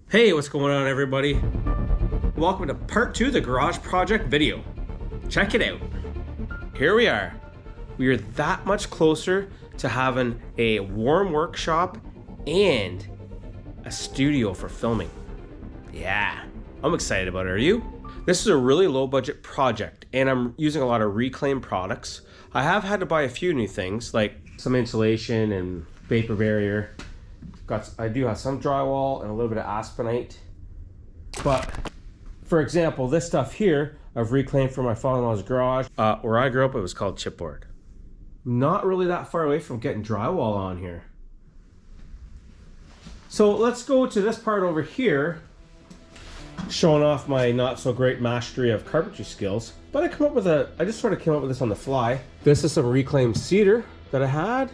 Hey, what's going on everybody? Welcome to part 2 of the garage project video. Check it out. Here we are. We are that much closer to having a warm workshop and a studio for filming. Yeah, I'm excited about it. Are you? This is a really low budget project and I'm using a lot of reclaimed products. I have had to buy a few new things like some insulation and vapor barrier. I do have some drywall and a little bit of aspenite. But for example, this stuff here I've reclaimed from my father-in-law's garage. Where I grew up, it was called chipboard. Not really that far away from getting drywall on here. So let's go to this part over here, showing off my not so great mastery of carpentry skills. But I just sort of came up with this on the fly. This is some reclaimed cedar that I had,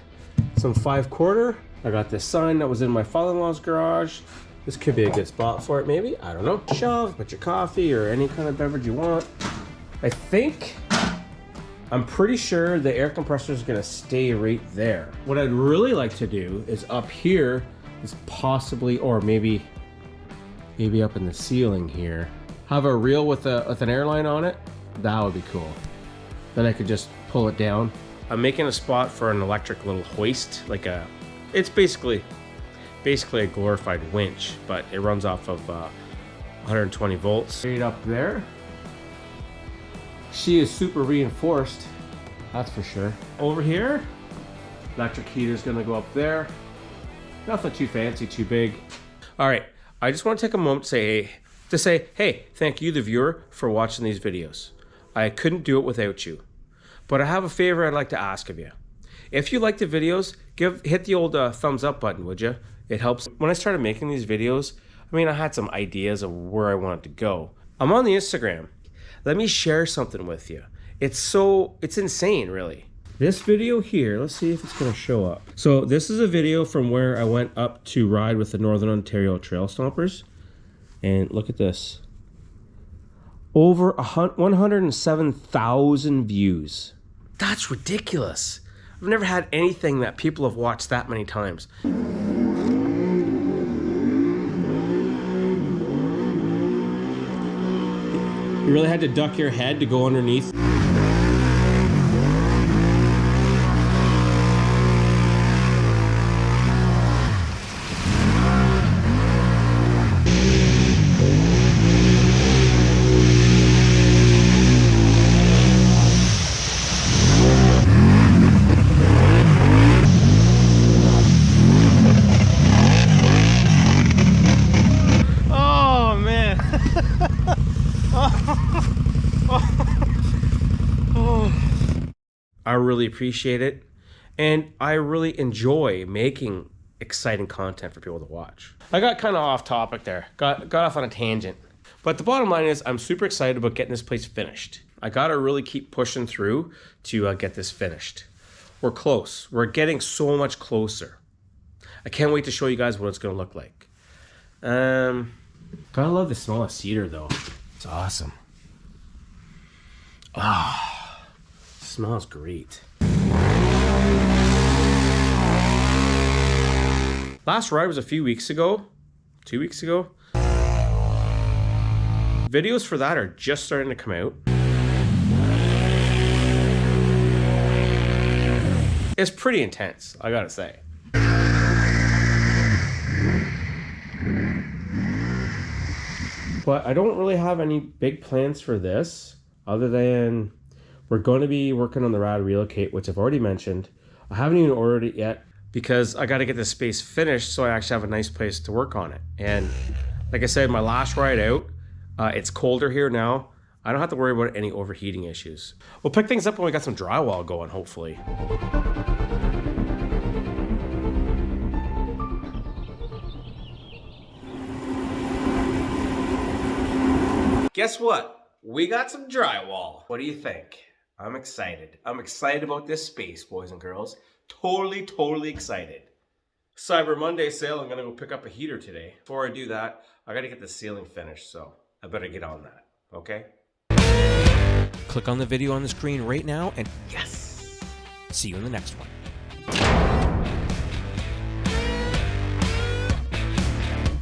some 5/4. I got this sign that was in my father-in-law's garage. This could be a good spot for it, maybe. I don't know. Shelf, put your coffee or any kind of beverage you want. I'm pretty sure the air compressor is gonna stay right there. What I'd really like to do is up here is possibly, or maybe up in the ceiling here, have a reel with an airline on it. That would be cool. Then I could just pull it down. I'm making a spot for an electric little hoist, it's basically a glorified winch, but it runs off of 120 volts. Right up there. She is super reinforced, that's for sure. Over here, electric heater is gonna go up there. Nothing too fancy, too big. All right, I just want to take a moment to say, hey, thank you, the viewer, for watching these videos. I couldn't do it without you. But I have a favor I'd like to ask of you. If you like the videos, hit the old thumbs up button, would you? It helps. When I started making these videos, I had some ideas of where I wanted to go. I'm on the Instagram. Let me share something with you. It's insane, really. This video here, let's see if it's gonna show up. So this is a video from where I went up to ride with the Northern Ontario Trail Stompers. And look at this. Over 107,000 views. That's ridiculous. I've never had anything that people have watched that many times. You really had to duck your head to go underneath. I really appreciate it, and I really enjoy making exciting content for people to watch. I got kind of off topic there, got off on a tangent, but the bottom line is I'm super excited about getting this place finished. I gotta really keep pushing through to get this finished. We're close. We're getting so much closer. I can't wait to show you guys what it's gonna look like. Gotta love the smell of cedar though. It's awesome. Smells great. Last ride was a few weeks ago, 2 weeks ago. Videos for that are just starting to come out. It's pretty intense, I gotta say. But I don't really have any big plans for this other than we're going to be working on the Rad Relocate, which I've already mentioned. I haven't even ordered it yet because I got to get this space finished so I actually have a nice place to work on it. And like I said, my last ride out, it's colder here now. I don't have to worry about any overheating issues. We'll pick things up when we got some drywall going, hopefully. Guess what? We got some drywall. What do you think? I'm excited. I'm excited about this space, boys and girls. Totally excited. Cyber Monday sale, I'm gonna go pick up a heater today. Before I do that, I gotta get the ceiling finished, so I better get on that, okay? Click on the video on the screen right now and yes! See you in the next one.